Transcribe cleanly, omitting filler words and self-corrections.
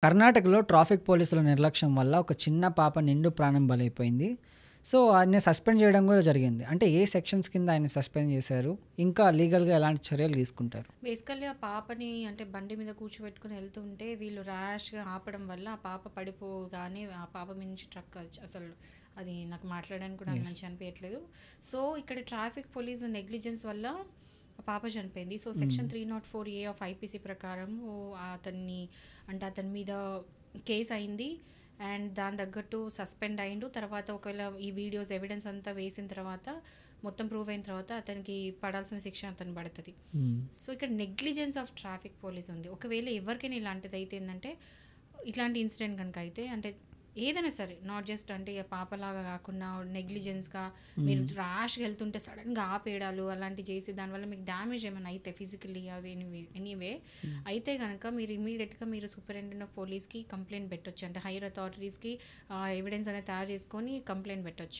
కర్ణాటకలో ట్రాఫిక్ పోలీసుల నిర్లక్ష్యం వల్ల ఒక చిన్న పాప నిండు ప్రాణం బలైపోయింది. సో, ఆయన్ని సస్పెండ్ చేయడం గూడా జరిగింది. అంటే ఏ సెక్షన్స్ కింద ఆయన్ని సస్పెండ్ చేశారు? ఇంకా లీగల్‌గా ఎలాంటి చర్యలు తీసుకుంటారు? బేసికల్లీ ఆ పాపని అంటే బండి మీద కూర్చోబెట్టుకొని వెళ్తుంటే వీళ్ళు ర్యాష్‌గా ఆపడం వల్ల ఆ పాప పడిపోగానే ఆ పాప మీద నుంచి ట్రక్ అసలు అది నాకు మాట్లాడడానికి కూడా యెస్. మంచిగా అనిపియట్లేదు. సో, ఇక్కడ ట్రాఫిక్ పోలీస్ నెగ్లిజెన్స్ వల్ల ఆ పాప చనిపోయింది. సో, హ్మ్. సెక్షన్ 304 ఏ ఆఫ్ ఐపీసీ ప్రకారం అతన్ని అంటే అతని మీద కేస్ అయింది. అండ్ దాని తగ్గట్టు సస్పెండ్ అయిండు. తర్వాత ఒకవేళ ఈ వీడియోస్ ఎవిడెన్స్ అంతా వేసిన తర్వాత మొత్తం ప్రూవ్ అయిన తర్వాత అతనికి పడాల్సిన శిక్ష అతను పడుతుంది. హ్మ్. సో ఇక్కడ నెగ్లిజెన్స్ ఆఫ్ ట్రాఫిక్ పోలీస్ ఉంది. ఒకవేళ ఎవరికైనా ఇలాంటిది అయితే ఏంటంటే ఇట్లాంటి ఇన్సిడెంట్ కనుక అయితే అంటే ఏదైనా సరే నాట్ జస్ట్ అంటే ఇక పాపలాగా కాకుండా నెగ్లిజెన్స్గా మీరు హ్మ్. ర్యాష్గా వెళ్తుంటే సడన్గా ఆపేయడాలు అలాంటివి చేసి దానివల్ల మీకు డ్యామేజ్ ఏమైనా అయితే ఫిజికల్లీ అది ఎనీవే హ్మ్. అయితే కనుక మీరు ఇమీడియట్గా మీరు సూపరింటెండెంట్ ఆఫ్ పోలీస్కి కంప్లైంట్ పెట్టొచ్చు. అంటే హైయర్ అథారిటీస్కి ఎవిడెన్స్ అనేది తయారు చేసుకొని కంప్లైంట్ పెట్టొచ్చు.